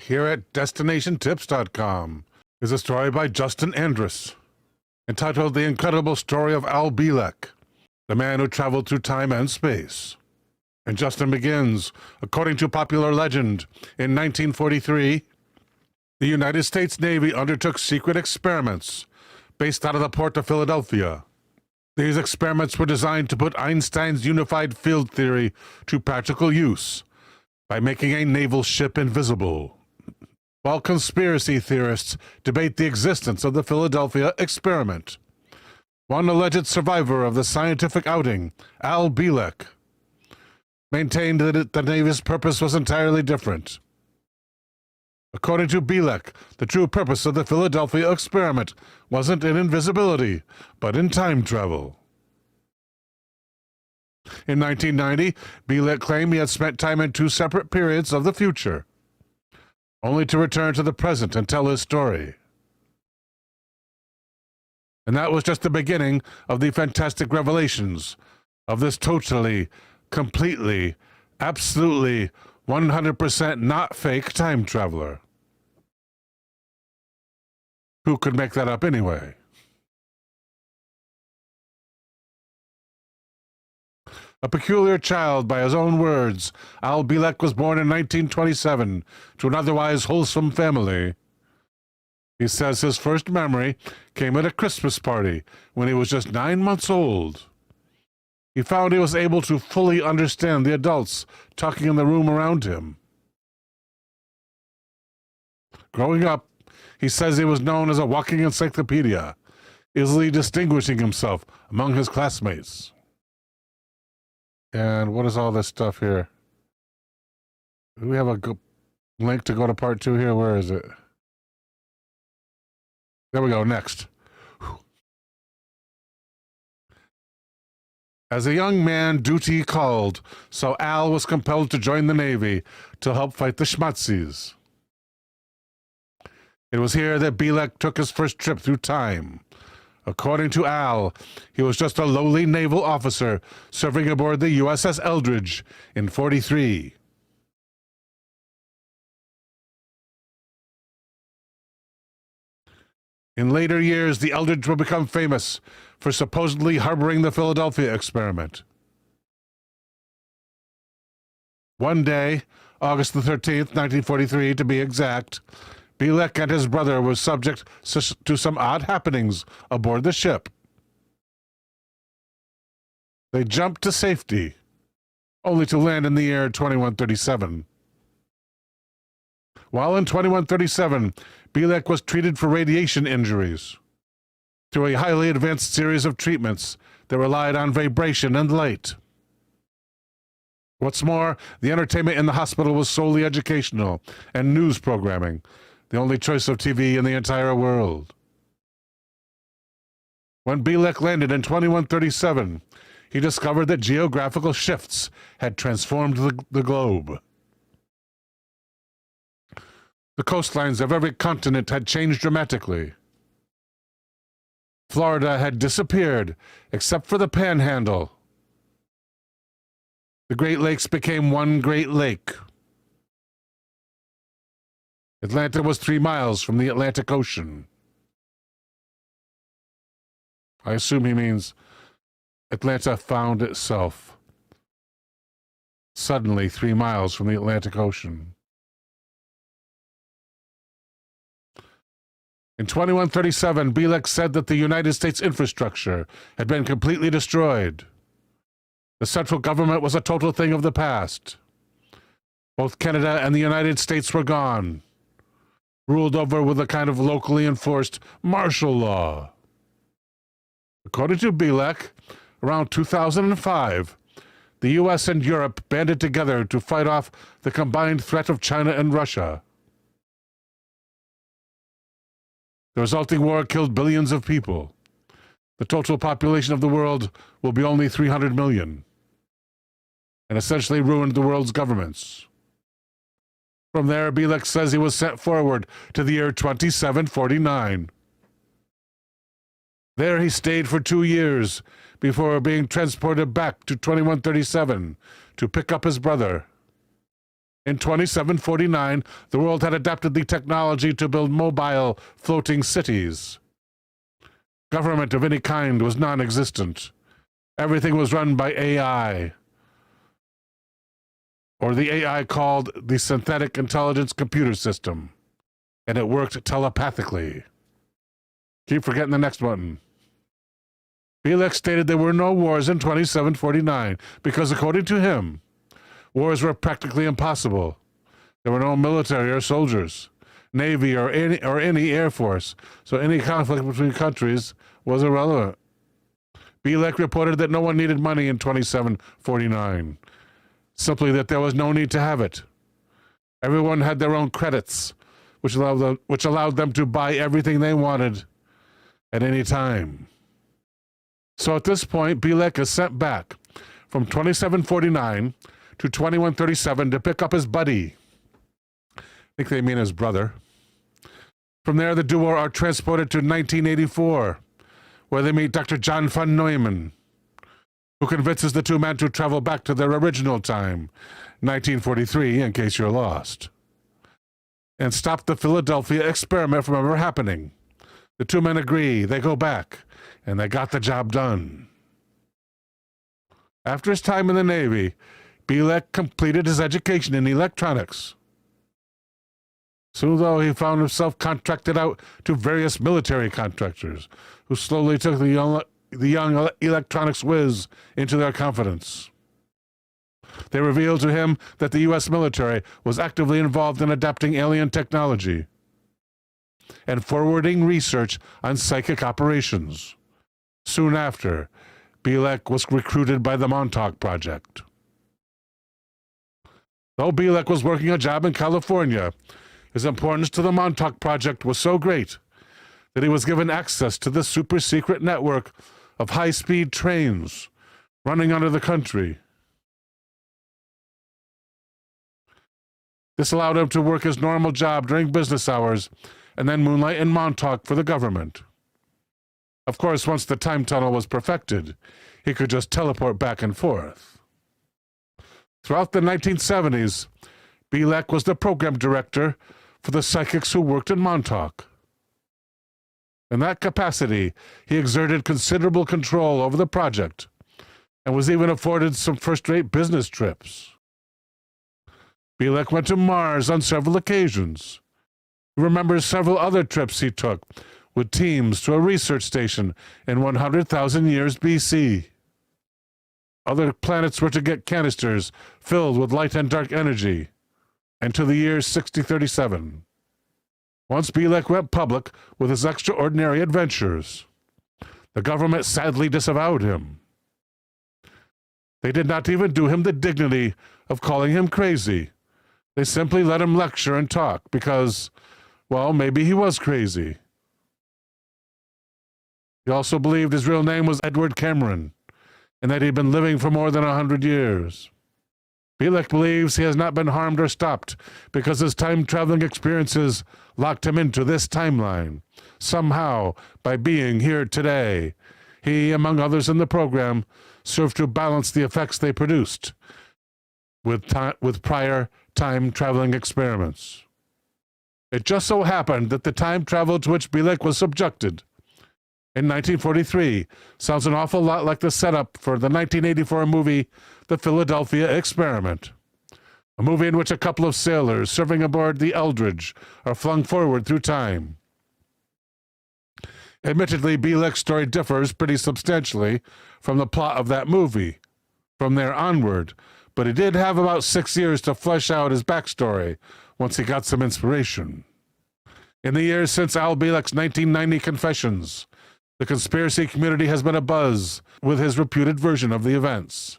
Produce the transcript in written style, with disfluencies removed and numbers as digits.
Here at DestinationTips.com is a story by Justin Andrus entitled The Incredible Story of Al Bielek, the man who traveled through time and space. And Justin begins, according to popular legend, in 1943, the United States Navy undertook secret experiments based out of the port of Philadelphia. These experiments were designed to put Einstein's unified field theory to practical use by making a naval ship invisible. While conspiracy theorists debate the existence of the Philadelphia experiment, one alleged survivor of the scientific outing, Al Bielek, maintained that the Navy's purpose was entirely different. According to Bielek, the true purpose of the Philadelphia experiment wasn't in invisibility, but in time travel. In 1990, Bielek claimed he had spent time in two separate periods of the future, only to return to the present and tell his story. And that was just the beginning of the fantastic revelations of this totally, completely, absolutely, 100% not fake time traveler. Who could make that up anyway? A peculiar child, by his own words, Al Bielek was born in 1927 to an otherwise wholesome family. He says his first memory came at a Christmas party when he was just 9 months old. He found he was able to fully understand the adults talking in the room around him. Growing up, he says he was known as a walking encyclopedia, easily distinguishing himself among his classmates. And what is all this stuff here? Do we have a link to go to part 2 here? Where is it? There we go, next. As a young man, duty called, so Al was compelled to join the Navy to help fight the Schmatzis. It was here that Bielek took his first trip through time. According to Al, he was just a lowly naval officer serving aboard the USS Eldridge in 1943. In later years, the Eldridge would become famous for supposedly harboring the Philadelphia experiment. One day, August the 13th, 1943 to be exact, Bielek and his brother were subject to some odd happenings aboard the ship. They jumped to safety, only to land in the year 2137. While in 2137, Bielek was treated for radiation injuries through a highly advanced series of treatments that relied on vibration and light. What's more, the entertainment in the hospital was solely educational and news programming, the only choice of TV in the entire world. When Bielek landed in 2137, he discovered that geographical shifts had transformed the globe. The coastlines of every continent had changed dramatically. Florida had disappeared, except for the Panhandle. The Great Lakes became one Great Lake. Atlanta was 3 miles from the Atlantic Ocean. I assume he means Atlanta found itself suddenly 3 miles from the Atlantic Ocean. In 2137, Bielek said that the United States infrastructure had been completely destroyed. The central government was a total thing of the past. Both Canada and the United States were gone, ruled over with a kind of locally enforced martial law. According to Bielek, around 2005, the U.S. and Europe banded together to fight off the combined threat of China and Russia. The resulting war killed billions of people. The total population of the world will be only 300 million, and essentially ruined the world's governments. From there, Bielek says he was sent forward to the year 2749. There he stayed for 2 years before being transported back to 2137 to pick up his brother. In 2749, the world had adapted the technology to build mobile, floating cities. Government of any kind was non-existent. Everything was run by AI, or the AI called the Synthetic Intelligence Computer System, and it worked telepathically. Keep forgetting the next button. Bielek stated there were no wars in 2749 because, according to him, wars were practically impossible. There were no military or soldiers, navy or any air force, so any conflict between countries was irrelevant. Bielek reported that no one needed money in 2749, simply that there was no need to have it. Everyone had their own credits, which allowed them to buy everything they wanted at any time. So at this point, Bielek is sent back from 2749 to 2137 to pick up his buddy. I think they mean his brother. From there, the duo are transported to 1984, where they meet Dr. John von Neumann, who convinces the two men to travel back to their original time, 1943, in case you're lost, and stop the Philadelphia experiment from ever happening. The two men agree, they go back, and they got the job done. After his time in the Navy, Bielek completed his education in electronics. Soon, though, he found himself contracted out to various military contractors, who slowly took the young electronics whiz into their confidence. They revealed to him that the U.S. military was actively involved in adapting alien technology and forwarding research on psychic operations. Soon after, Bielek was recruited by the Montauk Project. Though Bielek was working a job in California, his importance to the Montauk Project was so great that he was given access to the super-secret network of high-speed trains running under the country. This allowed him to work his normal job during business hours and then moonlight in Montauk for the government. Of course, once the time tunnel was perfected, he could just teleport back and forth. Throughout the 1970s, Bielek was the program director for the psychics who worked in Montauk. In that capacity, he exerted considerable control over the project and was even afforded some first-rate business trips. Bielek went to Mars on several occasions. He remembers several other trips he took with teams to a research station in 100,000 years BC. Other planets were to get canisters filled with light and dark energy, and to the year 6037. Once Bielek went public with his extraordinary adventures, the government sadly disavowed him. They did not even do him the dignity of calling him crazy. They simply let him lecture and talk because, well, maybe he was crazy. He also believed his real name was Edward Cameron, and that he'd been living for more than 100 years. Bielek believes he has not been harmed or stopped because his time-traveling experiences locked him into this timeline. Somehow, by being here today, he, among others in the program, served to balance the effects they produced with prior time-traveling experiments. It just so happened that the time travel to which Bielek was subjected in 1943 sounds an awful lot like the setup for the 1984 movie The Philadelphia Experiment, a movie in which a couple of sailors serving aboard the Eldridge are flung forward through time. Admittedly, Bielek's story differs pretty substantially from the plot of that movie from there onward, but he did have about 6 years to flesh out his backstory once he got some inspiration. In the years since Al Bielek's 1990 confessions, the conspiracy community has been abuzz with his reputed version of the events.